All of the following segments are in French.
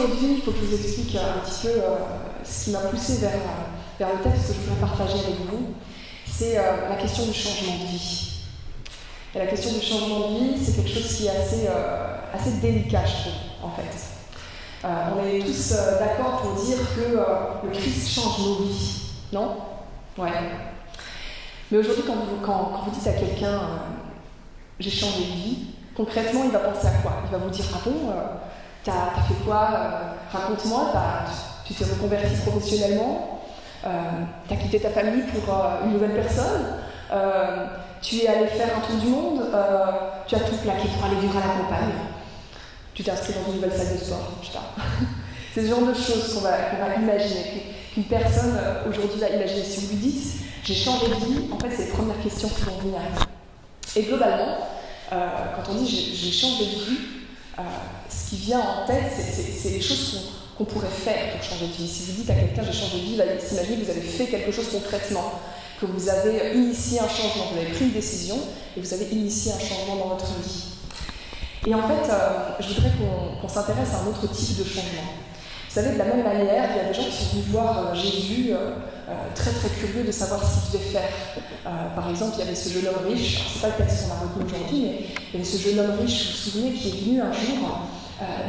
aujourd'hui, il faut que je vous explique un petit peu ce qui m'a poussé vers le texte que je voudrais partager avec vous. C'est la question du changement de vie. Et la question du changement de vie, c'est quelque chose qui est assez délicat, je trouve, en fait. On est tous d'accord pour dire que le Christ change nos vies, non? Ouais. Mais aujourd'hui, quand vous dites à quelqu'un j'ai changé de vie, concrètement, il va penser à quoi? Il va vous dire ah bon, t'as fait quoi? Raconte-moi, tu t'es reconverti professionnellement, t'as quitté ta famille pour une nouvelle personne, tu es allé faire un tour du monde, tu as tout plaqué pour aller vivre à la campagne, tu t'es inscrit dans une nouvelle salle de sport, je sais pas. C'est ce genre de choses qu'on va imaginer, qu'une personne aujourd'hui va imaginer. Si vous lui dites j'ai changé de vie, en fait c'est les premières questions qui vont venir. Et globalement, quand on dit j'ai changé de vie, ce qui vient en tête, c'est les choses qu'on pourrait faire pour changer de vie. Si vous dites à quelqu'un j'ai changé de vie, il va s'imaginer que vous avez fait quelque chose concrètement, que vous avez initié un changement, vous avez pris une décision et vous avez initié un changement dans votre vie. Et en fait, je voudrais qu'on s'intéresse à un autre type de changement. Vous savez, de la même manière, il y a des gens qui sont venus voir Jésus très très curieux de savoir ce qu'il devait faire. Par exemple, il y avait ce jeune homme riche, c'est pas le texte qu'on a retenu aujourd'hui, mais il y avait ce jeune homme riche, vous vous souvenez, qui est venu un jour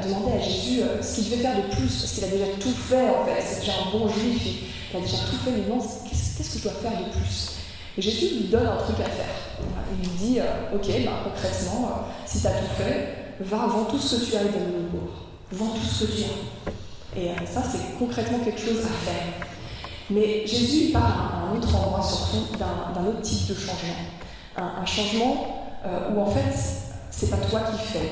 demander à Jésus ce qu'il devait faire de plus, parce qu'il a déjà tout fait en fait, c'est déjà un bon juif, il a déjà tout fait, mais il demande qu'est-ce que je dois faire de plus. Et Jésus lui donne un truc à faire. Il lui dit ok, concrètement, si tu as tout fait, va, vends tout ce que tu as et donne-le aux pauvres. Vends tout ce que tu as. Et ça, c'est concrètement quelque chose à faire. Mais Jésus parle à un autre endroit, surtout d'un autre type de changement. Un changement où en fait, c'est pas toi qui fais.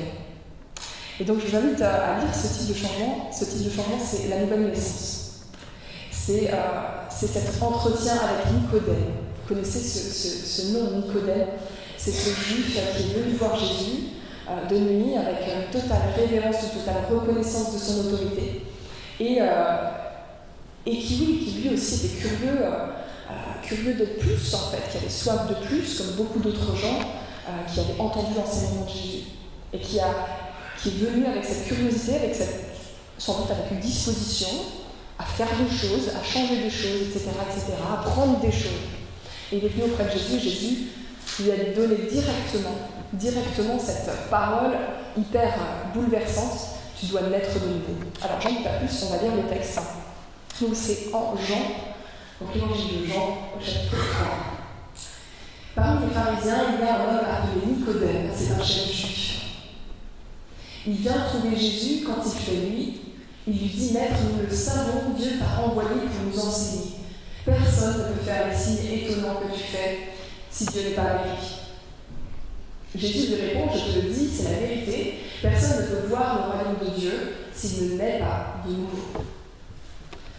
Et donc, je vous invite à lire ce type de changement. Ce type de changement, c'est la nouvelle naissance. C'est cet entretien avec Nicodème. Vous connaissez ce nom, Nicodème? C'est ce juif qui est venu voir Jésus de nuit avec une totale révérence, une totale reconnaissance de son autorité. Et qui lui aussi était curieux de plus en fait, qui avait soif de plus, comme beaucoup d'autres gens qui avaient entendu l'enseignement de Jésus, et qui est venu avec cette curiosité, sans doute avec une disposition à faire des choses, à changer des choses, etc., à prendre des choses. Et il est venu auprès de Jésus lui a donné directement cette parole hyper bouleversante. Tu dois naître de nouveau. Alors, j'en dis pas plus, on va lire le texte. Donc, c'est en Jean, donc l'évangile de Jean, au chapitre 3. Parmi les pharisiens, il y a un homme appelé Nicodème, c'est un chef juif. Il vient trouver Jésus quand il fait nuit. Il lui dit Maître, nous le savons, Dieu t'a envoyé pour nous enseigner. Personne ne peut faire les signes étonnants que tu fais si Dieu n'est pas avec lui. Jésus lui répond, je te le dis, c'est la vérité, personne ne peut voir le royaume de Dieu s'il ne naît pas de nouveau.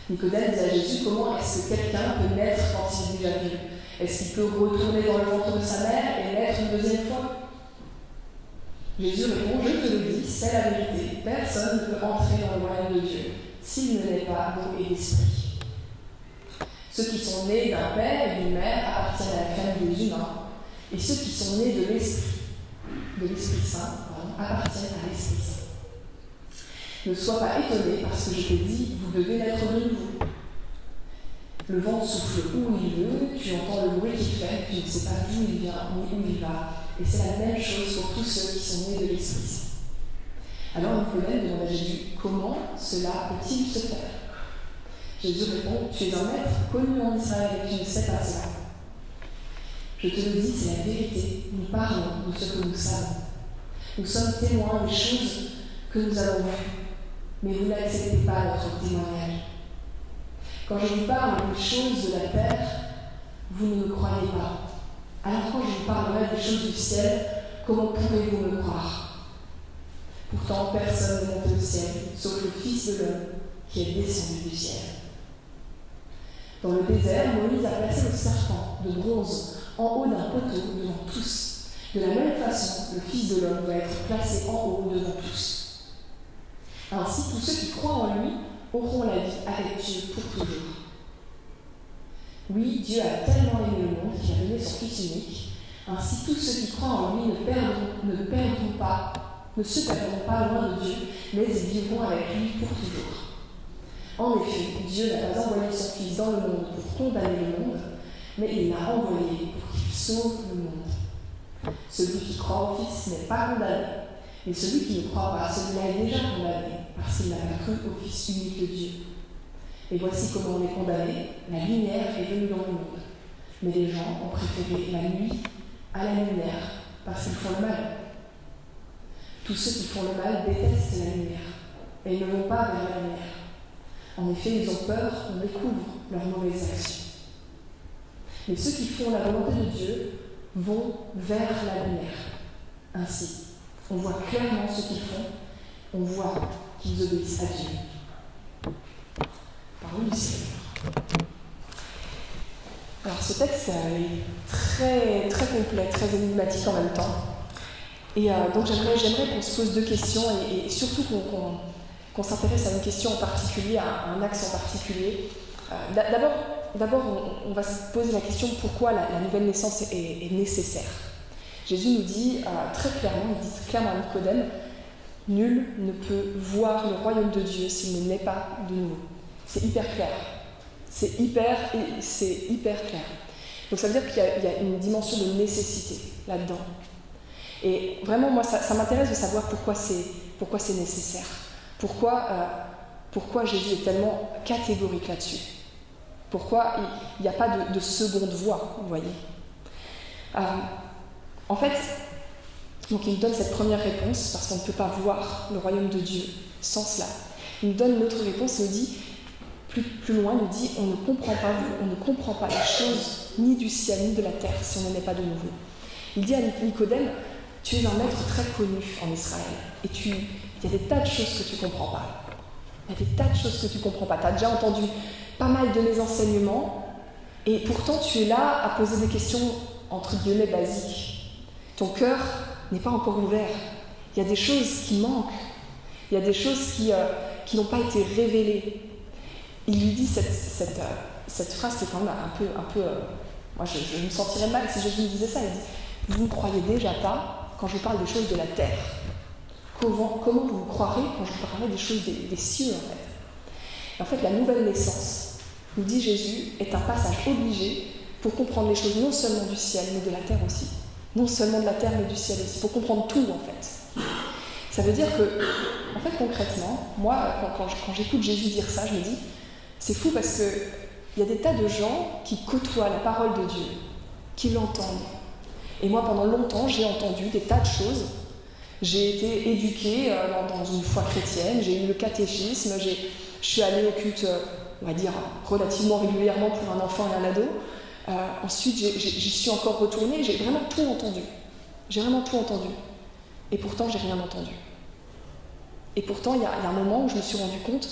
Nicodème dit à Jésus, comment est-ce que quelqu'un peut naître quand il est déjà vieux? Est-ce qu'il peut retourner dans le ventre de sa mère et naître une deuxième fois? Jésus répond, je te le dis, c'est la vérité, personne ne peut entrer dans le royaume de Dieu s'il ne naît pas d'eau et d'esprit. Ceux qui sont nés d'un père et d'une mère appartiennent à la famille des humains, et ceux qui sont nés de l'Esprit Saint, appartiennent à l'Esprit Saint. Ne sois pas étonné parce que je t'ai dit, vous devez naître de nouveau. Le vent souffle où il veut, tu entends le bruit qu'il fait, tu ne sais pas d'où il vient ni où il va. Et c'est la même chose pour tous ceux qui sont nés de l'Esprit Saint. Alors Nicodème demande à Jésus, comment cela peut-il se faire? Jésus répond, tu es un maître connu en Israël et tu ne sais pas cela. Je te le dis, c'est la vérité. Nous parlons de ce que nous savons. Nous sommes témoins des choses que nous avons vues, mais vous n'acceptez pas notre témoignage. Quand je vous parle des choses de la terre, vous ne me croyez pas. Alors quand je vous parlerai des choses du ciel, comment pourrez-vous me croire? Pourtant, personne n'est monté au ciel, sauf le Fils de l'homme qui est descendu du ciel. Dans le désert, Moïse a placé le serpent de bronze en haut d'un poteau devant tous. De la même façon, le Fils de l'homme va être placé en haut devant tous. Ainsi, tous ceux qui croient en lui auront la vie avec Dieu pour toujours. Oui, Dieu a tellement aimé le monde qu'il a donné son Fils unique. Ainsi, tous ceux qui croient en lui ne perdront pas ne se perdront pas loin de Dieu, mais ils vivront avec lui pour toujours. En effet, Dieu n'a pas envoyé son Fils dans le monde pour condamner le monde, mais il l'a envoyé pour qu'il sauve le monde. Celui qui croit au Fils n'est pas condamné, mais celui qui ne croit pas, celui-là est déjà condamné, parce qu'il n'a pas cru au Fils unique de Dieu. Et voici comment on est condamné. La lumière est venue dans le monde, mais les gens ont préféré la nuit à la lumière, parce qu'ils font le mal. Tous ceux qui font le mal détestent la lumière, et ils ne vont pas vers la lumière. En effet, ils ont peur qu'on découvre leurs mauvaises actions. Mais ceux qui font la volonté de Dieu vont vers la lumière. Ainsi, on voit clairement ce qu'ils font, on voit qu'ils obéissent à Dieu. Parole du Seigneur. Alors ce texte est très, très complet, très énigmatique en même temps. Et donc j'aimerais qu'on se pose deux questions et surtout qu'on s'intéresse à une question en particulier, à un axe en particulier. D'abord, on va se poser la question pourquoi la nouvelle naissance est nécessaire. Jésus nous dit très clairement, il dit clairement à Nicodème, nul ne peut voir le royaume de Dieu s'il ne naît pas de nouveau. C'est hyper clair. C'est hyper clair. Donc ça veut dire qu'il y a une dimension de nécessité là-dedans. Et vraiment, moi, ça m'intéresse de savoir pourquoi c'est nécessaire. Pourquoi Jésus est tellement catégorique là-dessus. Pourquoi il n'y a pas de seconde voie, vous voyez. En fait, donc il nous donne cette première réponse, parce qu'on ne peut pas voir le royaume de Dieu sans cela. Il nous donne une autre réponse, il nous dit, plus loin, il nous dit, on ne comprend pas les choses ni du ciel ni de la terre si on ne naît pas de nouveau. Il dit à Nicodème, tu es un maître très connu en Israël, et il y a des tas de choses que tu ne comprends pas. Il y a des tas de choses que tu ne comprends pas. Tu as déjà entendu pas mal de mes enseignements, et pourtant tu es là à poser des questions entre guillemets basiques. Ton cœur n'est pas encore ouvert. Il y a des choses qui manquent. Il y a des choses qui n'ont pas été révélées. Il lui dit cette phrase qui est quand même un peu moi je me sentirais mal si Jésus me disait ça. Il dit, vous ne croyez déjà pas quand je vous parle des choses de la terre. Comment vous croirez quand je vous parlerai des choses des cieux, en fait. Et en fait, la nouvelle naissance, nous dit Jésus, est un passage obligé pour comprendre les choses non seulement du ciel, mais de la terre aussi. Non seulement de la terre, mais du ciel aussi. Pour comprendre tout, en fait. Ça veut dire que, en fait, concrètement, moi, quand j'écoute Jésus dire ça, je me dis, c'est fou parce qu'il y a des tas de gens qui côtoient la parole de Dieu, qui l'entendent. Et moi, pendant longtemps, j'ai entendu des tas de choses. J'ai été éduquée dans une foi chrétienne, j'ai eu le catéchisme, je suis allée au culte, on va dire, relativement régulièrement pour un enfant et un ado. Ensuite, j'y suis encore retournée, j'ai vraiment tout entendu. J'ai vraiment tout entendu. Et pourtant, j'ai rien entendu. Et pourtant, il y a un moment où je me suis rendu compte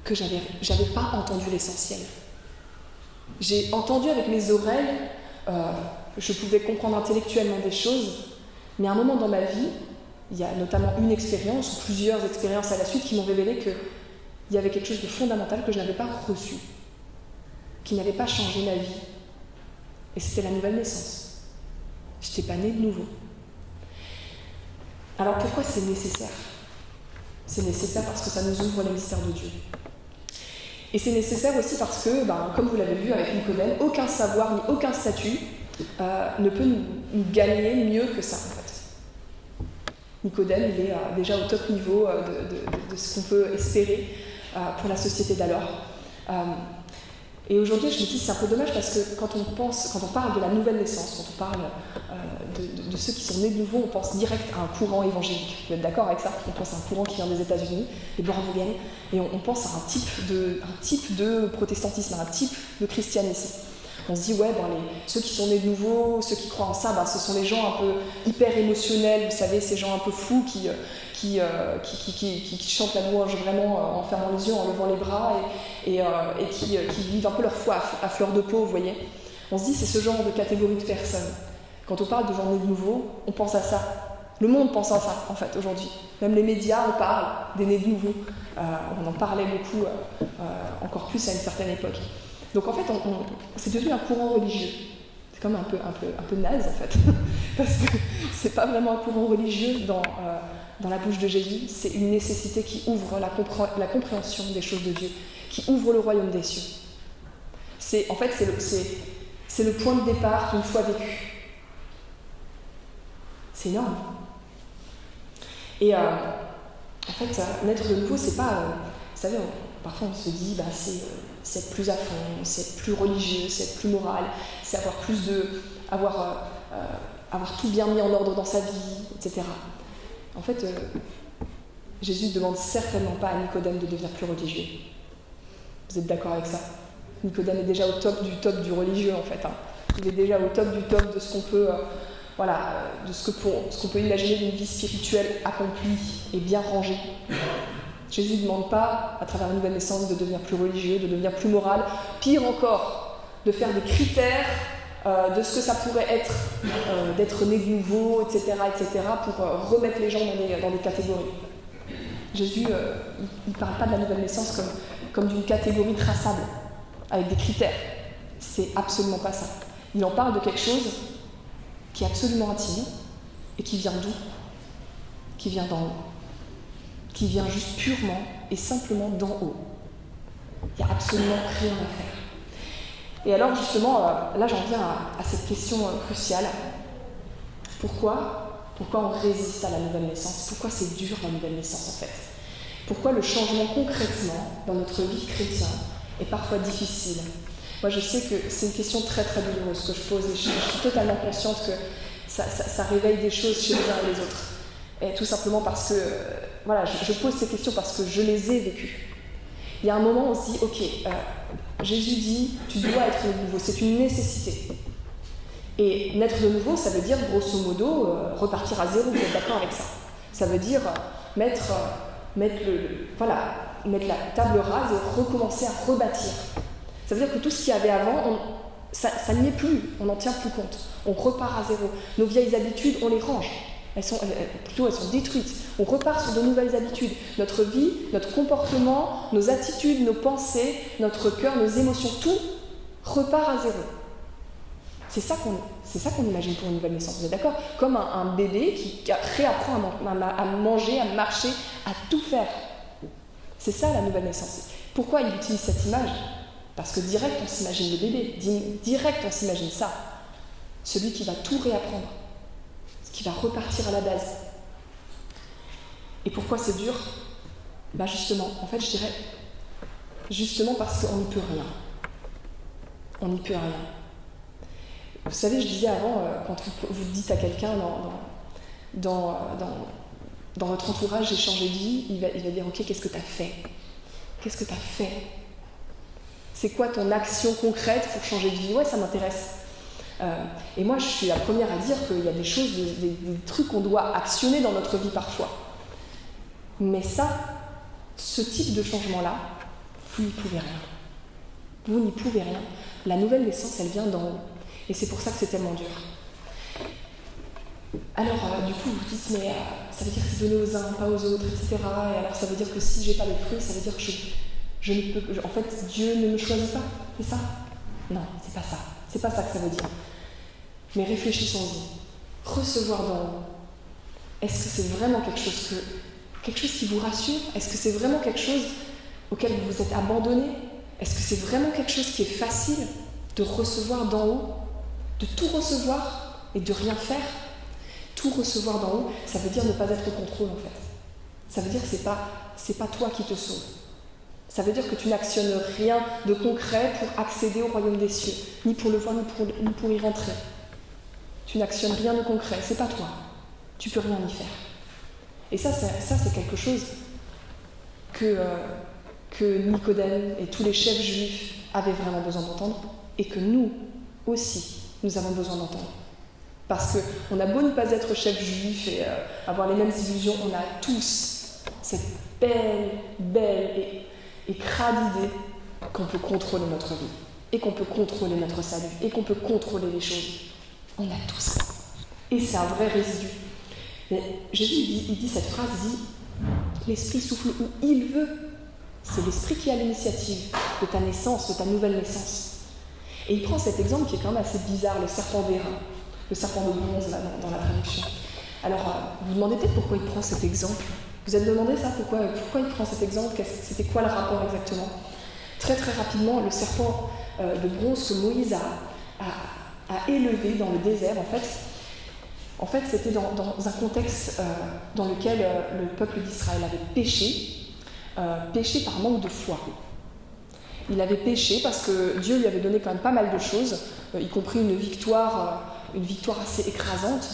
que j'avais pas entendu l'essentiel. J'ai entendu avec mes oreilles, je pouvais comprendre intellectuellement des choses, mais à un moment dans ma vie, il y a notamment une expérience, ou plusieurs expériences à la suite, qui m'ont révélé qu'il y avait quelque chose de fondamental que je n'avais pas reçu, qui n'avait pas changé ma vie. Et c'était la nouvelle naissance. Je n'étais pas née de nouveau. Alors pourquoi c'est nécessaire ? C'est nécessaire parce que ça nous ouvre les mystères de Dieu. Et c'est nécessaire aussi parce que, comme vous l'avez vu avec Nicodème, aucun savoir ni aucun statut ne peut nous gagner mieux que ça, en fait. Nicodème, il est déjà au top niveau de ce qu'on peut espérer pour la société d'alors. Et aujourd'hui, je me dis c'est un peu dommage parce que quand on parle de la nouvelle naissance, quand on parle de ceux qui sont nés de nouveau, on pense direct à un courant évangélique. Vous êtes d'accord avec ça ? On pense à un courant qui vient des États-Unis, les born again, et on pense à un type de protestantisme, un type de christianisme. On se dit, ceux qui sont nés de nouveau, ceux qui croient en ça, ce sont les gens un peu hyper émotionnels, vous savez, ces gens un peu fous qui chantent la louange vraiment en fermant les yeux, en levant les bras et qui vivent un peu leur foi à fleur de peau, vous voyez. On se dit, c'est ce genre de catégorie de personnes. Quand on parle de gens nés de nouveau, on pense à ça. Le monde pense à ça, en fait, aujourd'hui. Même les médias en parlent, des nés de nouveau. On en parlait beaucoup, encore plus à une certaine époque. Donc en fait, c'est devenu un courant religieux. comme un peu naze en fait, parce que c'est pas vraiment un courant religieux dans la bouche de Jésus, c'est une nécessité qui ouvre la compréhension des choses de Dieu, qui ouvre le royaume des cieux. C'est le point de départ d'une foi vécue. C'est énorme. Et en fait, naître de nouveau, c'est pas... vous savez, parfois on se dit, c'est être plus à fond, c'est être plus religieux, c'est être plus moral, c'est avoir plus de... avoir tout bien mis en ordre dans sa vie, etc. En fait, Jésus ne demande certainement pas à Nicodème de devenir plus religieux. Vous êtes d'accord avec ça? Nicodème est déjà au top du religieux, en fait. Il est déjà au top du top de ce qu'on peut... de ce qu'on peut imaginer d'une vie spirituelle accomplie et bien rangée. Jésus ne demande pas, à travers la nouvelle naissance, de devenir plus religieux, de devenir plus moral, pire encore, de faire des critères de ce que ça pourrait être, d'être né de nouveau, etc., pour remettre les gens dans des catégories. Jésus, il ne parle pas de la nouvelle naissance comme d'une catégorie traçable, avec des critères. C'est absolument pas ça. Il en parle de quelque chose qui est absolument intime, et qui vient d'où? Qui vient d'en haut. Qui vient juste purement et simplement d'en haut. Il n'y a absolument rien à faire. Et alors justement, là j'en viens à cette question cruciale. Pourquoi on résiste à la nouvelle naissance? Pourquoi c'est dur la nouvelle naissance en fait? Pourquoi le changement concrètement dans notre vie chrétienne est parfois difficile? Moi je sais que c'est une question très très douloureuse que je pose et je suis totalement consciente que ça réveille des choses chez les uns et les autres. Et tout simplement parce que, je pose ces questions parce que je les ai vécues. Il y a un moment où on se dit, ok, Jésus dit, tu dois être de nouveau, c'est une nécessité. Et naître de nouveau, ça veut dire, grosso modo, repartir à zéro, vous êtes d'accord avec ça? Ça veut dire mettre la table rase et recommencer à rebâtir. Ça veut dire que tout ce qu'il y avait avant, ça n'y est plus, on n'en tient plus compte. On repart à zéro. Nos vieilles habitudes, on les range. Elles sont détruites. On repart sur de nouvelles habitudes. Notre vie, notre comportement, nos attitudes, nos pensées, notre cœur, nos émotions, tout repart à zéro. C'est ça qu'on imagine pour une nouvelle naissance. Vous êtes d'accord? Comme un bébé qui réapprend à manger, à marcher, à tout faire. C'est ça la nouvelle naissance. Pourquoi il utilise cette image? Parce que direct on s'imagine le bébé. Direct on s'imagine ça. Celui qui va tout réapprendre. Qui va repartir à la base. Et pourquoi c'est dur? Justement, en fait je dirais, justement parce qu'on n'y peut rien. On n'y peut rien. Vous savez, je disais avant, quand vous dites à quelqu'un dans votre entourage, j'ai changé de vie, il va dire, ok, qu'est-ce que tu as fait? Qu'est-ce que tu as fait? C'est quoi ton action concrète pour changer de vie? Ouais, ça m'intéresse. Et moi, je suis la première à dire qu'il y a des choses, des trucs qu'on doit actionner dans notre vie parfois. Mais ça, ce type de changement-là, vous n'y pouvez rien. Vous n'y pouvez rien. La nouvelle naissance, elle vient d'en haut. Et c'est pour ça que c'est tellement dur. Alors, du coup, vous dites, mais ça veut dire que c'est donné aux uns, pas aux autres, etc. Et alors, ça veut dire que si j'ai pas le fruit, ça veut dire que je ne peux... En fait, Dieu ne me choisit pas. C'est ça? Non, c'est pas ça. C'est pas ça que ça veut dire. Mais réfléchissons-y. Recevoir d'en haut. Est-ce que c'est vraiment quelque chose qui vous rassure? Est-ce que c'est vraiment quelque chose auquel vous vous êtes abandonné? Est-ce que c'est vraiment quelque chose qui est facile de recevoir d'en haut? De tout recevoir et de rien faire? Tout recevoir d'en haut, ça veut dire ne pas être au contrôle en fait. Ça veut dire que c'est pas toi qui te sauve. Ça veut dire que tu n'actionnes rien de concret pour accéder au royaume des cieux, ni pour le voir, ni pour y rentrer. Tu n'actionnes rien de concret, c'est pas toi. Tu peux rien y faire. Et ça c'est quelque chose que Nicodème et tous les chefs juifs avaient vraiment besoin d'entendre, et que nous aussi, nous avons besoin d'entendre. Parce qu'on a beau ne pas être chef juif et avoir les mêmes illusions, on a tous cette belle et crade idée qu'on peut contrôler notre vie, et qu'on peut contrôler notre salut, et qu'on peut contrôler les choses. On a tous ça. Et c'est un vrai résidu. Mais Jésus, il dit cette phrase, il dit « L'Esprit souffle où il veut ». C'est l'Esprit qui a l'initiative de ta naissance, de ta nouvelle naissance. Et il prend cet exemple qui est quand même assez bizarre, le serpent d'airain, le serpent de bronze là, dans la traduction. Alors, vous vous demandez peut-être pourquoi il prend cet exemple. Vous avez demandé ça, pourquoi il prend cet exemple, c'était quoi le rapport exactement? Très très rapidement, le serpent de bronze que Moïse a élevé dans le désert, en fait c'était dans un contexte dans lequel le peuple d'Israël avait péché par manque de foi. Il avait péché parce que Dieu lui avait donné quand même pas mal de choses, y compris une victoire assez écrasante.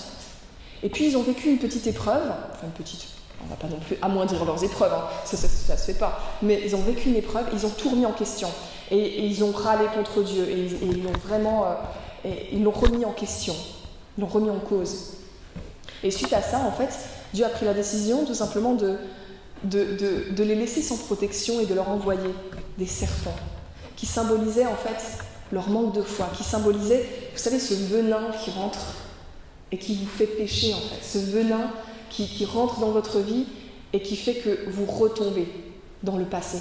Et puis ils ont vécu une petite épreuve, enfin une petite, on ne va pas non plus amoindrir leurs épreuves, hein, ça se fait pas, mais ils ont vécu une épreuve, ils ont tout remis en question, et ils ont râlé contre Dieu, et ils l'ont vraiment, ils l'ont remis en question, ils l'ont remis en cause. Et suite à ça, en fait, Dieu a pris la décision tout simplement de les laisser sans protection et de leur envoyer des serpents, qui symbolisaient en fait leur manque de foi, qui symbolisaient, vous savez, ce venin qui rentre et qui vous fait pécher en fait, ce venin qui rentre dans votre vie et qui fait que vous retombez dans le passé,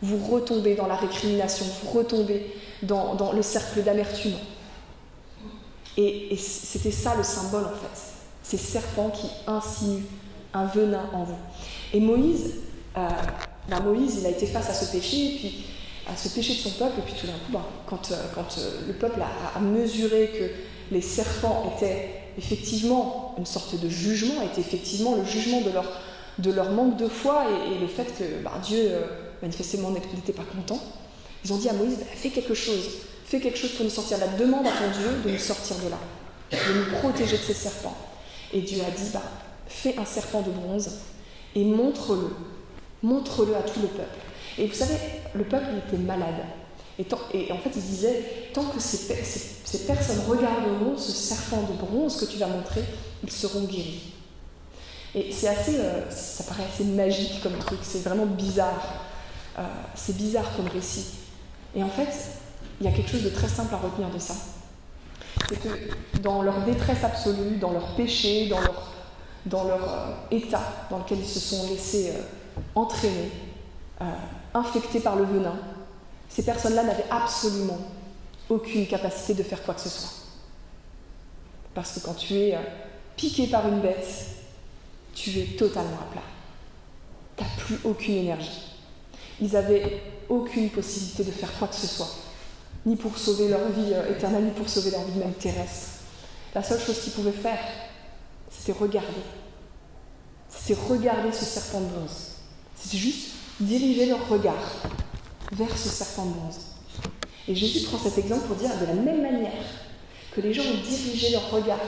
vous retombez dans la récrimination, vous retombez dans le cercle d'amertume. Et c'était ça le symbole en fait, ces serpents qui insinuent un venin en vous. Et Moïse, il a été face à ce péché, et puis à ce péché de son peuple, et puis tout d'un coup, quand le peuple a mesuré que les serpents étaient effectivement une sorte de jugement, était effectivement le jugement de leur manque de foi et le fait que Dieu manifestement n'était pas content, ils ont dit à Moïse, fais quelque chose pour nous sortir de là, demande à ton Dieu de nous sortir de là, de nous protéger de ces serpents. Et Dieu a dit, fais un serpent de bronze et montre-le à tout le peuple. Et vous savez, le peuple il était malade. Et en fait, il disait, tant que ces personnes regarderont ce serpent de bronze que tu vas montrer, ils seront guéris. Et c'est ça paraît assez magique comme truc, c'est vraiment bizarre. C'est bizarre comme récit. Et en fait, il y a quelque chose de très simple à retenir de ça. C'est que dans leur détresse absolue, dans leur péché, dans leur état dans lequel ils se sont laissés entraîner, infectés par le venin, ces personnes-là n'avaient absolument aucune capacité de faire quoi que ce soit. Parce que quand tu es piqué par une bête, tu es totalement à plat. Tu n'as plus aucune énergie. Ils n'avaient aucune possibilité de faire quoi que ce soit, ni pour sauver leur vie éternelle, ni pour sauver leur vie même terrestre. La seule chose qu'ils pouvaient faire, c'était regarder. C'était regarder ce serpent de bronze. C'était juste diriger leur regard vers ce serpent de bronze. Et Jésus prend cet exemple pour dire, de la même manière que les gens ont dirigé leur regard,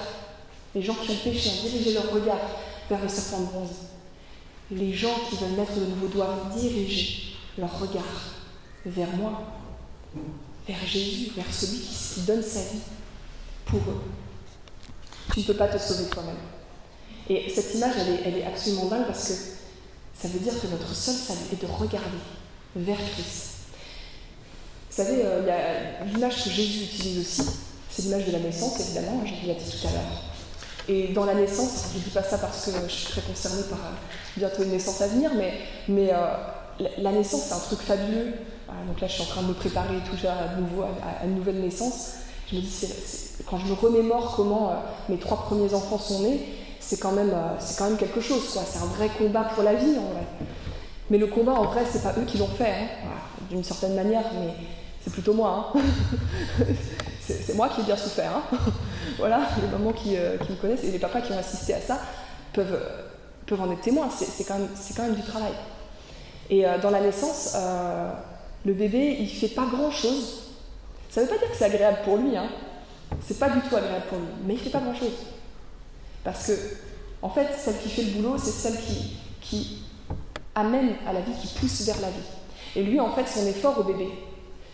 les gens qui ont péché ont dirigé leur regard vers le serpent de bronze, les gens qui veulent naître de nouveau doivent diriger leur regard vers moi, vers Jésus, vers celui qui donne sa vie pour eux. Tu ne peux pas te sauver toi-même. Et cette image, elle est absolument dingue parce que ça veut dire que notre seul salut est de regarder vers Christ. Vous savez, il y a l'image que Jésus utilise aussi, c'est l'image de la naissance, évidemment, je l'ai dit tout à l'heure. Et dans la naissance, je ne dis pas ça parce que je suis très concernée par bientôt une naissance à venir, mais la naissance, c'est un truc fabuleux. Donc là, je suis en train de me préparer tout à une nouvelle naissance. Je me dis, quand je me remémore comment mes 3 premiers enfants sont nés, c'est quand même quelque chose, quoi. C'est un vrai combat pour la vie, en vrai. Mais le combat, en vrai, c'est pas eux qui l'ont fait, hein. Voilà, d'une certaine manière, mais c'est plutôt moi. Hein. c'est moi qui ai bien souffert. Hein. Voilà, les mamans qui me connaissent et les papas qui ont assisté à ça peuvent en être témoins. C'est quand même du travail. Et dans la naissance, le bébé, il fait pas grand-chose. Ça veut pas dire que c'est agréable pour lui, hein. C'est pas du tout agréable pour lui, mais il fait pas grand-chose. Parce que, en fait, celle qui fait le boulot, c'est celle qui amène à la vie, qui pousse vers la vie. Et lui, en fait, son effort au bébé,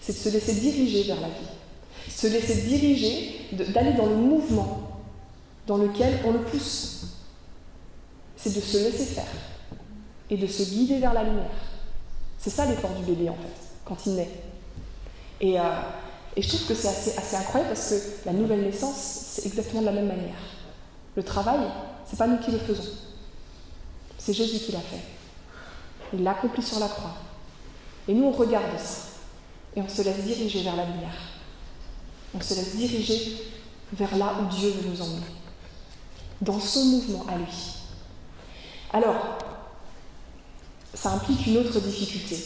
c'est de se laisser diriger vers la vie. Se laisser diriger, d'aller dans le mouvement dans lequel on le pousse. C'est de se laisser faire et de se guider vers la lumière. C'est ça l'effort du bébé, en fait, quand il naît. Et je trouve que c'est assez incroyable parce que la nouvelle naissance, c'est exactement de la même manière. Le travail, c'est pas nous qui le faisons. C'est Jésus qui l'a fait. Il l'a accompli sur la croix. Et nous, on regarde ça. Et on se laisse diriger vers la lumière. On se laisse diriger vers là où Dieu veut nous emmener, dans son mouvement à lui. Alors, ça implique une autre difficulté.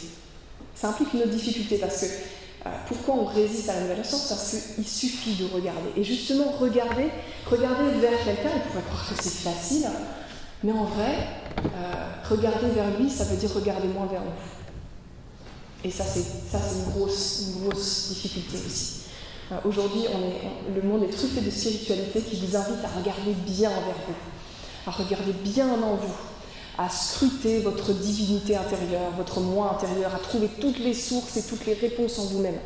Ça implique une autre difficulté parce que pourquoi on résiste à la nouvelle naissance? Parce qu'il suffit de regarder. Et justement, regarder vers quelqu'un, on pourrait croire que c'est facile, mais en vrai, regarder vers lui, ça veut dire regarder moins vers nous. Et ça, c'est une grosse difficulté aussi. Aujourd'hui, le monde est truffé de spiritualité qui vous invite à regarder bien vers vous, à regarder bien en vous, à scruter votre divinité intérieure, votre moi intérieur, à trouver toutes les sources et toutes les réponses en vous-même.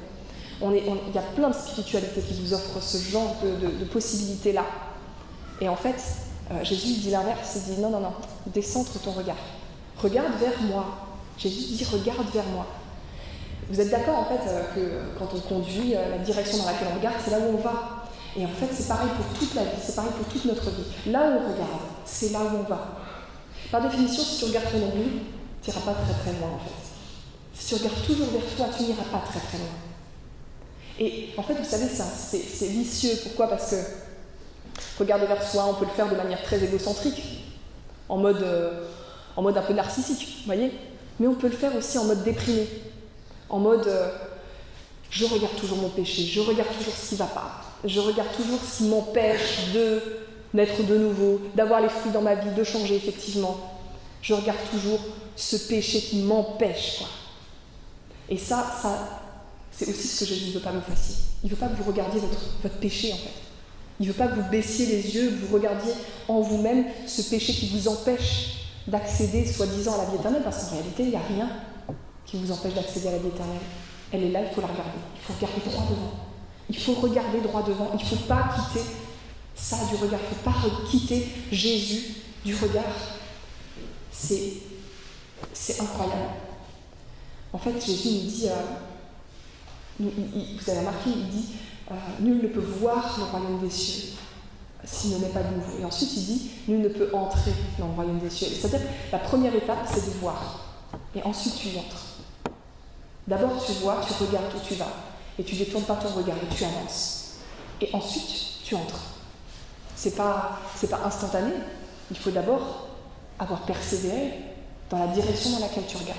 Il y a plein de spiritualités qui vous offrent ce genre de possibilités-là. Et en fait, Jésus dit l'inverse, il dit non, décentre ton regard. Regarde vers moi. Jésus dit regarde vers moi. Vous êtes d'accord en fait que quand on conduit, la direction dans laquelle on regarde, c'est là où on va. Et en fait, c'est pareil pour toute la vie, c'est pareil pour toute notre vie. Là où on regarde, c'est là où on va. Par définition, si tu regardes ton nombril, tu n'iras pas très loin en fait. Si tu regardes toujours vers toi, tu n'iras pas très loin. Et en fait, vous savez, c'est vicieux. Pourquoi? Parce que regarder vers soi, on peut le faire de manière très égocentrique, en mode un peu narcissique, vous voyez. Mais on peut le faire aussi en mode déprimé, en mode je regarde toujours mon péché, je regarde toujours ce qui ne va pas, je regarde toujours ce qui m'empêche de naître de nouveau, d'avoir les fruits dans ma vie, de changer effectivement. Je regarde toujours ce péché qui m'empêche, quoi. Et ça, c'est aussi ce que Jésus ne veut pas que vous fassiez. Il ne veut pas que vous regardiez votre péché, en fait. Il ne veut pas que vous baissiez les yeux, que vous regardiez en vous-même ce péché qui vous empêche d'accéder, soi-disant, à la vie éternelle, parce qu'en réalité, il n'y a rien qui vous empêche d'accéder à la vie éternelle. Elle est là, il faut la regarder. Il faut regarder droit devant. Il faut regarder droit devant. Il ne faut pas quitter ça du regard. Il ne faut pas quitter Jésus du regard. C'est incroyable. En fait, Jésus nous dit, vous avez remarqué, il dit nul ne peut voir le royaume des cieux s'il ne naît pas de nouveau. Et ensuite, il dit nul ne peut entrer dans le royaume des cieux. C'est-à-dire, la première étape, c'est de voir. Et ensuite, tu y entres. D'abord, tu vois, tu regardes où tu vas. Et tu ne détournes pas ton regard et tu avances. Et ensuite, tu entres. C'est pas instantané. Il faut d'abord avoir persévéré dans la direction dans laquelle tu regardes.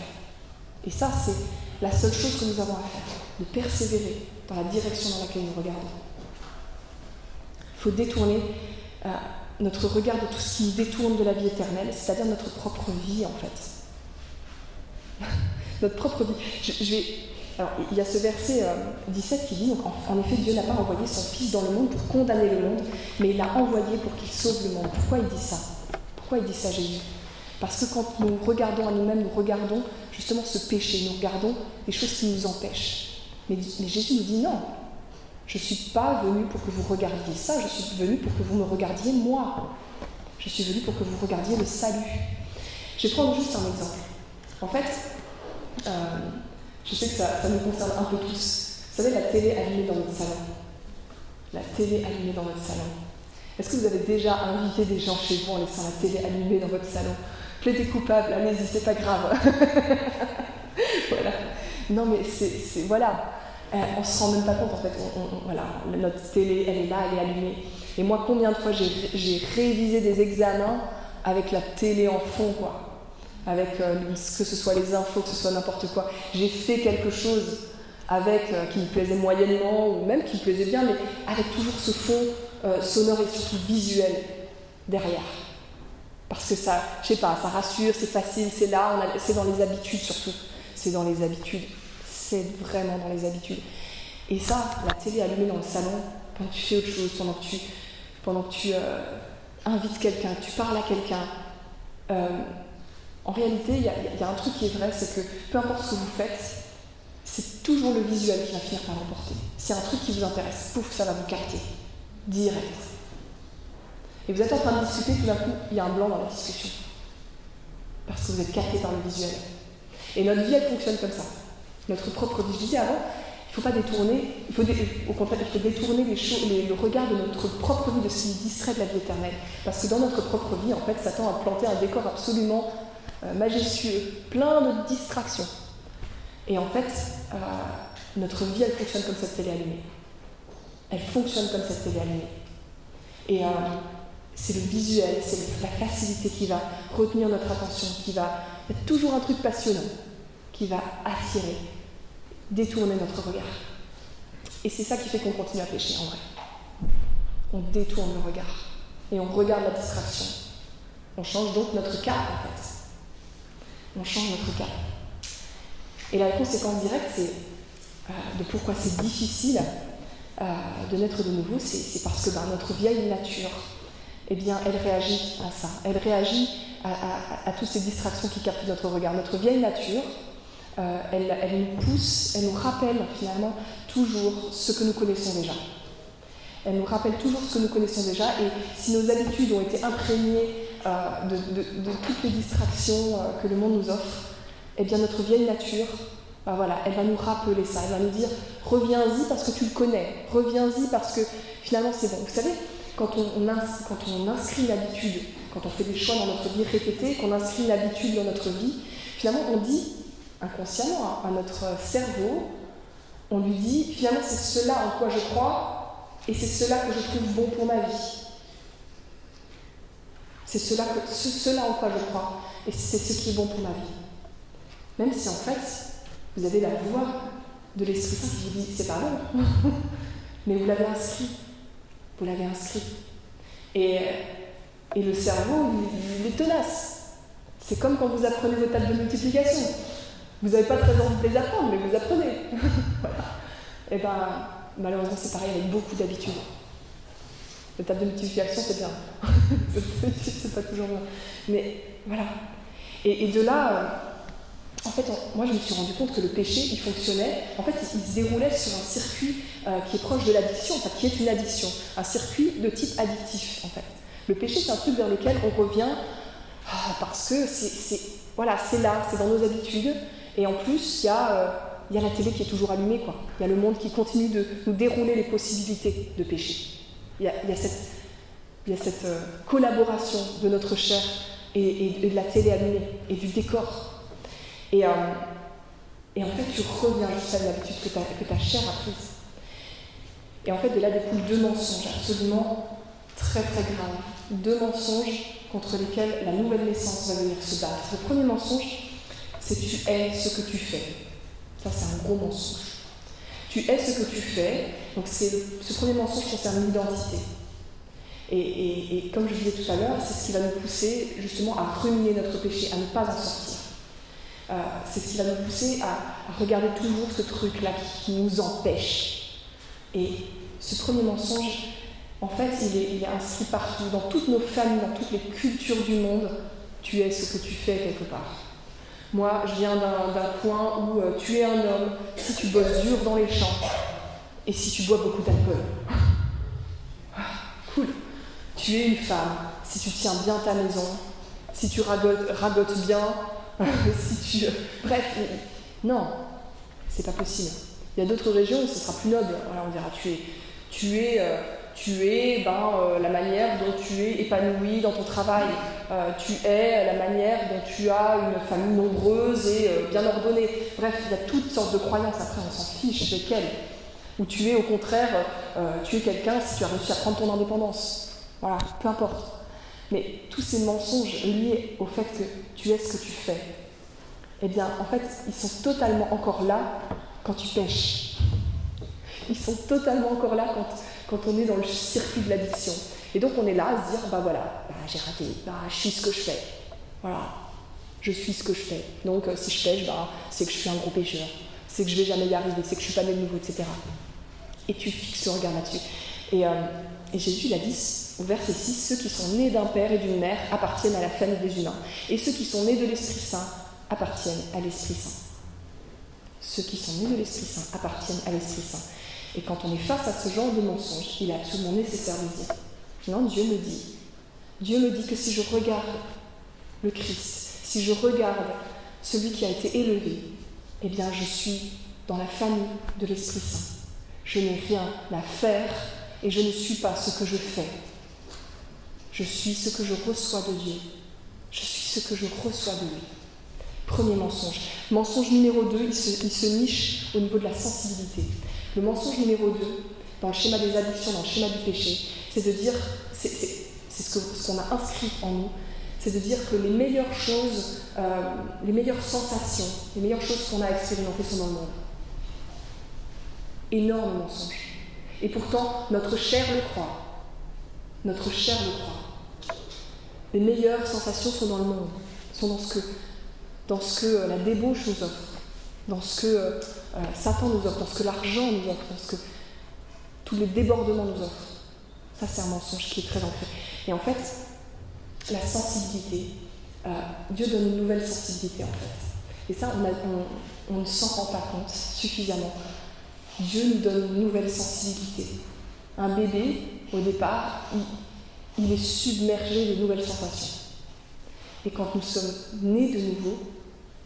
Et ça, c'est la seule chose que nous avons à faire, de persévérer dans la direction dans laquelle nous regardons. Il faut détourner notre regard de tout ce qui nous détourne de la vie éternelle, c'est-à-dire notre propre vie, en fait. Notre propre vie. Alors, il y a ce verset 17 qui dit donc, en effet, Dieu n'a pas envoyé son Fils dans le monde pour condamner le monde, mais il l'a envoyé pour qu'il sauve le monde. Pourquoi il dit ça? Pourquoi il dit ça, Jésus? Parce que quand nous regardons à nous-mêmes, nous regardons justement ce péché, nous regardons des choses qui nous empêchent. Mais Jésus nous dit non, je ne suis pas venu pour que vous regardiez ça, je suis venu pour que vous me regardiez moi. Je suis venu pour que vous regardiez le salut. Je vais prendre juste un exemple. En fait, je sais que ça nous concerne un peu tous. Vous savez, la télé allumée dans votre salon. La télé allumée dans votre salon. Est-ce que vous avez déjà invité des gens chez vous en laissant la télé allumée dans votre salon? Plaidez coupable, allez-y, c'est pas grave. Voilà. Non mais voilà. On se rend même pas compte en fait. Voilà, notre télé, elle est là, elle est allumée. Et moi, combien de fois j'ai révisé des examens avec la télé en fond, quoi. Avec que ce soit les infos, que ce soit n'importe quoi. J'ai fait quelque chose avec qui me plaisait moyennement ou même qui me plaisait bien, mais avec toujours ce fond sonore et surtout visuel derrière. Parce que ça, je sais pas, ça rassure, c'est facile, c'est là, c'est dans les habitudes surtout. C'est dans les habitudes. C'est vraiment dans les habitudes. Et ça, la télé allumée dans le salon, pendant que tu fais autre chose, pendant que tu invites quelqu'un, que tu parles à quelqu'un, en réalité, il y a un truc qui est vrai, c'est que peu importe ce que vous faites, c'est toujours le visuel qui va finir par l'emporter. S'il y a un truc qui vous intéresse, pouf, ça va vous capter. Direct. Et vous êtes en train de discuter, tout d'un coup, il y a un blanc dans la discussion. Parce que vous êtes capté par le visuel. Et notre vie, elle fonctionne comme ça. Notre propre vie. Je disais avant, il ne faut pas détourner, au contraire, il faut détourner le regard de notre propre vie, de ce qui nous distrait de la vie éternelle. Parce que dans notre propre vie, en fait, Satan a planté un décor absolument majestueux, plein de distractions. Et en fait, notre vie, elle fonctionne comme cette télé allumée. elle fonctionne comme cette télé allumée. Et c'est le visuel, c'est la facilité qui va retenir notre attention, qui va être toujours un truc passionnant, qui va attirer, détourner notre regard. Et c'est ça qui fait qu'on continue à pécher en vrai. On détourne le regard et on regarde la distraction. On change donc notre cap en fait. On change notre cap. Et la conséquence directe, c'est de pourquoi c'est difficile de naître de nouveau, c'est parce que notre vieille nature, eh bien, elle réagit à ça. Elle réagit à toutes ces distractions qui captent notre regard. Notre vieille nature, elle nous pousse, elle nous rappelle finalement toujours ce que nous connaissons déjà. Elle nous rappelle toujours ce que nous connaissons déjà, et si nos habitudes ont été imprégnées de toutes les distractions que le monde nous offre, eh bien notre vieille nature, elle va nous rappeler ça, elle va nous dire « reviens-y parce que tu le connais, reviens-y parce que finalement c'est bon ». Vous savez, quand on inscrit une habitude, quand on fait des choix dans notre vie répétés, qu'on inscrit une habitude dans notre vie, finalement on dit inconsciemment à notre cerveau, on lui dit finalement c'est cela en quoi je crois et c'est cela que je trouve bon pour ma vie. C'est cela en quoi je crois et c'est ce qui est bon pour ma vie. Même si en fait vous avez la voix de l'Esprit Saint qui vous dit c'est pas bon, mais vous l'avez inscrit. Vous l'avez inscrit. Et le cerveau, il est tenace. C'est comme quand vous apprenez vos tables de multiplication. Vous n'avez pas très envie de les apprendre, mais vous apprenez. Voilà. Et malheureusement, c'est pareil avec beaucoup d'habitudes. Les tables de multiplication, c'est bien. C'est pas toujours bien. Mais voilà. Et de là, en fait, moi, je me suis rendu compte que le péché, il fonctionnait. En fait, il se déroulait sur un circuit qui est proche de l'addiction, en fait, qui est une addiction. Un circuit de type addictif, en fait. Le péché, c'est un truc vers lequel on revient parce que c'est là, c'est dans nos habitudes. Et en plus, il y a la télé qui est toujours allumée, quoi. Il y a le monde qui continue de nous dérouler les possibilités de péché. Il y a cette collaboration de notre chair et de la télé allumée et du décor. Et en fait, tu reviens juste à l'habitude que ta chair a prise. Et en fait, de là découlent 2 mensonges absolument très très graves. 2 mensonges contre lesquels la nouvelle naissance va venir se battre. Le premier mensonge, c'est tu es ce que tu fais. Ça, c'est un gros mensonge. Tu es ce que tu fais. Donc, ce premier mensonge concerne l'identité. Et comme je disais tout à l'heure, c'est ce qui va nous pousser justement à ruminer notre péché, à ne pas en sortir. C'est ce qui va nous pousser à regarder toujours ce truc-là qui nous empêche. Et ce premier mensonge, en fait, il est inscrit partout, dans toutes nos familles, dans toutes les cultures du monde. Tu es ce que tu fais quelque part. Moi, je viens d'un coin où tu es un homme si tu bosses dur dans les champs et si tu bois beaucoup d'alcool. Cool. Tu es une femme si tu tiens bien ta maison, si tu ragotes bien, bref, non, c'est pas possible. Il y a d'autres régions où ce sera plus noble. Voilà, on dira tu es la manière dont tu es épanoui dans ton travail. Tu es la manière dont tu as une famille nombreuse et bien ordonnée. Bref, il y a toutes sortes de croyances, après on s'en fiche lesquelles. Ou tu es au contraire, tu es quelqu'un si tu as réussi à prendre ton indépendance. Voilà, peu importe. Mais tous ces mensonges liés au fait que tu es ce que tu fais, eh bien, en fait, ils sont totalement encore là quand tu pêches. Ils sont totalement encore là quand on est dans le circuit de l'addiction. Et donc, on est là à se dire, j'ai raté, je suis ce que je fais. Voilà, je suis ce que je fais. Donc, si je pêche, c'est que je suis un gros pêcheur. C'est que je vais jamais y arriver, c'est que je suis pas né de nouveau, etc. Et tu fixes le regard là-dessus. Et Jésus, il a dit au verset 6, ceux qui sont nés d'un père et d'une mère appartiennent à la famille des humains. Et ceux qui sont nés de l'Esprit Saint appartiennent à l'Esprit Saint. Ceux qui sont nés de l'Esprit Saint appartiennent à l'Esprit Saint. Et quand on est face à ce genre de mensonge, il est absolument nécessaire de dire, non, Dieu me dit que si je regarde le Christ, si je regarde celui qui a été élevé, eh bien je suis dans la famille de l'Esprit Saint. Je n'ai rien à faire et je ne suis pas ce que je fais. Je suis ce que je reçois de Dieu. Je suis ce que je reçois de lui. Premier mensonge. Mensonge numéro 2, il se niche au niveau de la sensibilité. Le mensonge numéro 2, dans le schéma des addictions, dans le schéma du péché, c'est de dire, c'est ce qu'on a inscrit en nous, c'est de dire que les meilleures choses, les meilleures sensations, les meilleures choses qu'on a expérimentées sont dans le monde. Énorme mensonge. Et pourtant, notre chair le croit. Notre chair le croit. Les meilleures sensations sont dans le monde, sont dans ce que la débauche nous offre, dans ce que Satan nous offre, dans ce que l'argent nous offre, dans ce que tous les débordements nous offrent. Ça, c'est un mensonge qui est très ancré. Et en fait, la sensibilité, Dieu donne une nouvelle sensibilité en fait. Et ça, on ne s'en rend pas compte suffisamment. Dieu nous donne une nouvelle sensibilité. Un bébé, au départ, il est submergé de nouvelles sensations. Et quand nous sommes nés de nouveau,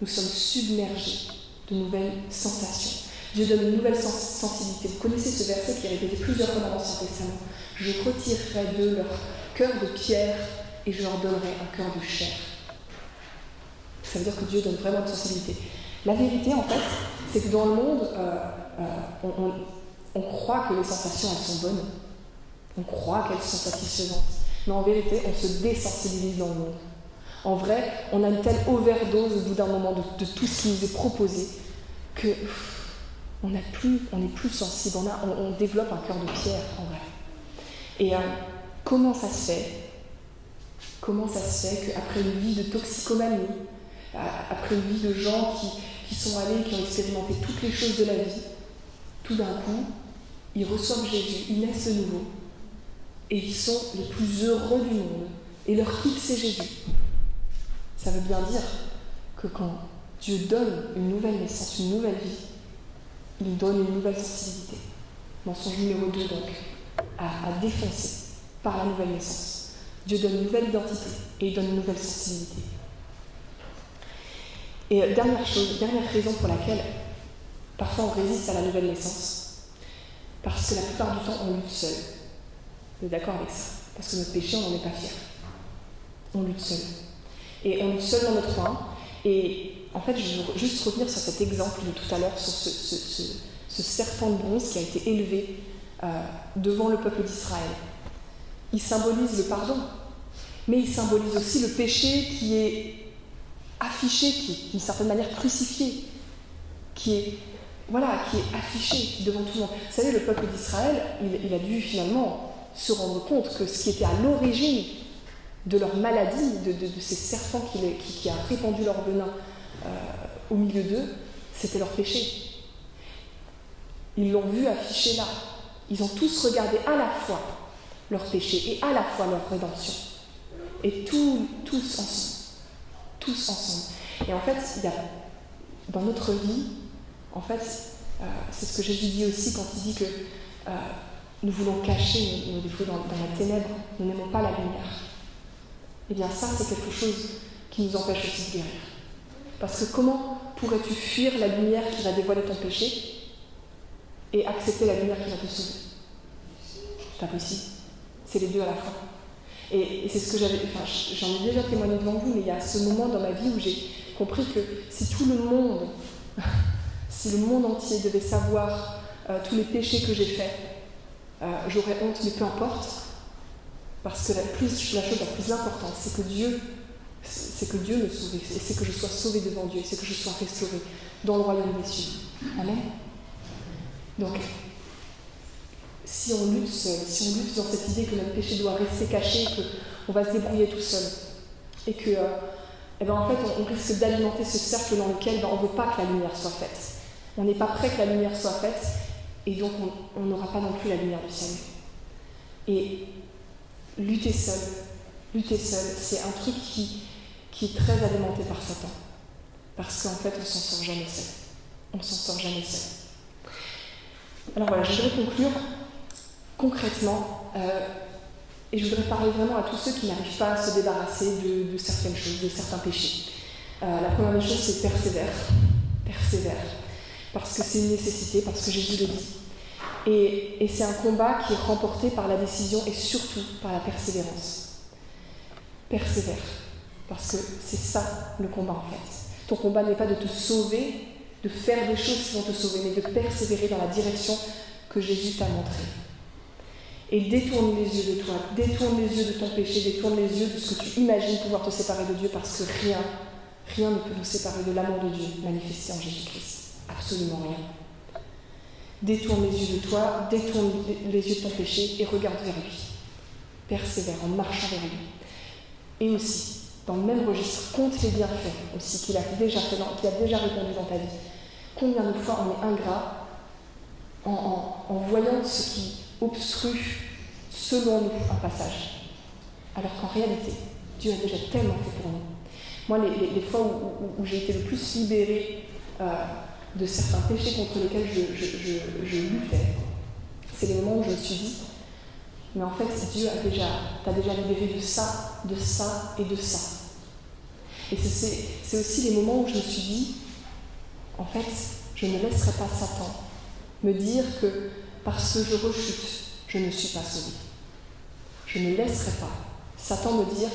nous sommes submergés de nouvelles sensations. Dieu donne une nouvelle sensibilité. Vous connaissez ce verset qui est répété plusieurs fois dans l'Ancien Testament. Je retirerai d'eux leur cœur de pierre et je leur donnerai un cœur de chair. Ça veut dire que Dieu donne vraiment une sensibilité. La vérité, en fait, c'est que dans le monde, on croit que les sensations, elles sont bonnes. On croit qu'elles sont satisfaisantes. Mais en vérité, on se désensibilise dans le monde. En vrai, on a une telle overdose au bout d'un moment de tout ce qui nous est proposé que on n'est plus sensible. On développe un cœur de pierre, en vrai. Et comment ça se fait qu'après une vie de toxicomanie, après une vie de gens qui sont allés, qui ont expérimenté toutes les choses de la vie, tout d'un coup, ils reçoivent Jésus, ils naissent de nouveau, et ils sont les plus heureux du monde, et leur kiff, c'est Jésus. Ça veut bien dire que quand Dieu donne une nouvelle naissance, une nouvelle vie, il donne une nouvelle sensibilité. Mensonge numéro 2, donc, à défoncer par la nouvelle naissance. Dieu donne une nouvelle identité et il donne une nouvelle sensibilité. Et dernière raison pour laquelle parfois on résiste à la nouvelle naissance, parce que la plupart du temps on lutte seul. Vous êtes d'accord avec ça? Parce que notre péché, on n'en est pas fier. On lutte seul. Et on lutte seul dans notre coin. Et en fait, je veux juste revenir sur cet exemple de tout à l'heure, sur ce serpent de bronze qui a été élevé devant le peuple d'Israël. Il symbolise le pardon, mais il symbolise aussi le péché qui est affiché, qui est d'une certaine manière crucifié, qui est affiché devant tout le monde. Vous savez, le peuple d'Israël, il a dû finalement se rendre compte que ce qui était à l'origine de leur maladie, de ces serpents qui a répandu leur venin au milieu d'eux, c'était leur péché. Ils l'ont vu affiché là. Ils ont tous regardé à la fois leur péché et à la fois leur rédemption. Et tous ensemble. Tous ensemble. Et en fait, dans notre vie, en fait, c'est ce que Jésus dit aussi quand il dit que nous voulons cacher nos défauts dans la ténèbre, nous n'aimons pas la lumière. Eh bien ça, c'est quelque chose qui nous empêche aussi de guérir. Parce que comment pourrais-tu fuir la lumière qui va dévoiler ton péché et accepter la lumière qui va te sauver? Pas possible. C'est les deux à la fois. Et c'est ce que j'en ai déjà témoigné devant vous, mais il y a ce moment dans ma vie où j'ai compris que si le monde entier devait savoir tous les péchés que j'ai faits, j'aurais honte, mais peu importe, parce que la chose la plus importante, c'est que Dieu me sauve, et c'est que je sois sauvée devant Dieu, et c'est que je sois restaurée dans le royaume des cieux. Amen. Donc, si on lutte seul, si on lutte dans cette idée que notre péché doit rester caché, qu'on va se débrouiller tout seul, et que, en fait, on risque d'alimenter ce cercle dans lequel on ne veut pas que la lumière soit faite. On n'est pas prêt que la lumière soit faite, et donc on n'aura pas non plus la lumière du salut. Et lutter seul, c'est un truc qui est très alimenté par Satan. Parce qu'en fait, on s'en sort jamais seul. On s'en sort jamais seul. Alors voilà, je voudrais conclure concrètement, et je voudrais parler vraiment à tous ceux qui n'arrivent pas à se débarrasser de certaines choses, de certains péchés. La première des choses, c'est persévère. Parce que c'est une nécessité, parce que Jésus le dit. Et c'est un combat qui est remporté par la décision et surtout par la persévérance. Persévère, parce que c'est ça le combat en fait. Ton combat n'est pas de te sauver, de faire des choses qui vont te sauver, mais de persévérer dans la direction que Jésus t'a montré. Et détourne les yeux de toi, détourne les yeux de ton péché, détourne les yeux de ce que tu imagines pouvoir te séparer de Dieu, parce que rien ne peut nous séparer de l'amour de Dieu manifesté en Jésus-Christ. Absolument rien. Détourne les yeux de toi, détourne les yeux de ton péché et regarde vers lui. Persévère en marchant vers lui. Et aussi, dans le même registre, compte les bienfaits aussi qu'il a déjà répandu dans ta vie. Combien de fois on est ingrat en voyant ce qui obstrue, selon nous, un passage. Alors qu'en réalité, Dieu a déjà tellement fait pour nous. Moi, les fois où j'ai été le plus libérée de certains péchés contre lesquels je luttais, c'est les moments où je me suis dit, mais en fait, Dieu t'a déjà libéré de ça et de ça. Et c'est aussi les moments où je me suis dit, en fait, je ne laisserai pas Satan me dire que parce que je rechute, je ne suis pas sauvé. Je ne laisserai pas Satan me dire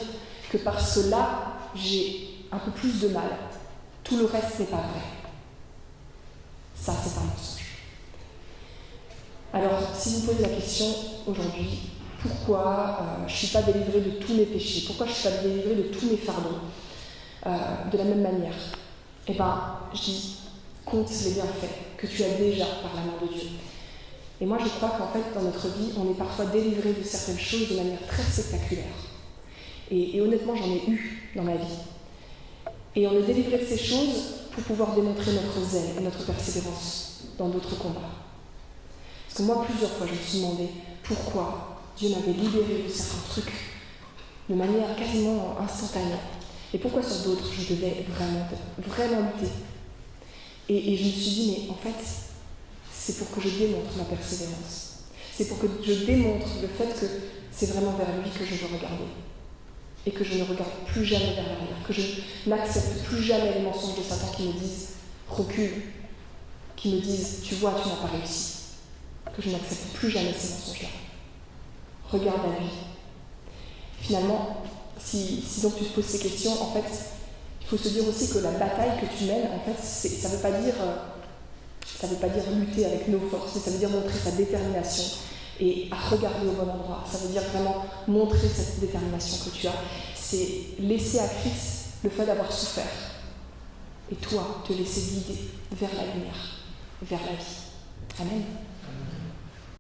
que parce que là, j'ai un peu plus de mal, tout le reste n'est pas vrai. Ça, c'est un mensonge. Alors, si vous posez la question aujourd'hui, pourquoi je ne suis pas délivrée de tous mes péchés, pourquoi je ne suis pas délivrée de tous mes fardeaux, de la même manière, eh bien, je dis, compte les bienfaits que tu as déjà par l'amour de Dieu. Et moi, je crois qu'en fait, dans notre vie, on est parfois délivré de certaines choses de manière très spectaculaire. Et honnêtement, j'en ai eu dans ma vie. Et on est délivré de ces choses pour pouvoir démontrer notre zèle et notre persévérance dans d'autres combats. Parce que moi, plusieurs fois, je me suis demandé pourquoi Dieu m'avait libéré de certains trucs de manière quasiment instantanée. Et pourquoi sur d'autres, je devais vraiment lutter. Et je me suis dit, mais en fait, c'est pour que je démontre ma persévérance. C'est pour que je démontre le fait que c'est vraiment vers lui que je veux regarder. Et que je ne regarde plus jamais vers l'arrière. Que je n'accepte plus jamais les mensonges de Satan qui me disent « recule », qui me disent « tu vois, tu n'as pas réussi ». Que je n'accepte plus jamais ces mensonges-là. Regarde à lui. Finalement, si donc tu te poses ces questions, en fait, il faut se dire aussi que la bataille que tu mènes, en fait, ça veut pas dire lutter avec nos forces, mais ça veut dire montrer sa détermination et à regarder au bon endroit. Ça veut dire vraiment montrer cette détermination que tu as. C'est laisser à Christ le fait d'avoir souffert. Et toi, te laisser guider vers la lumière, vers la vie. Amen.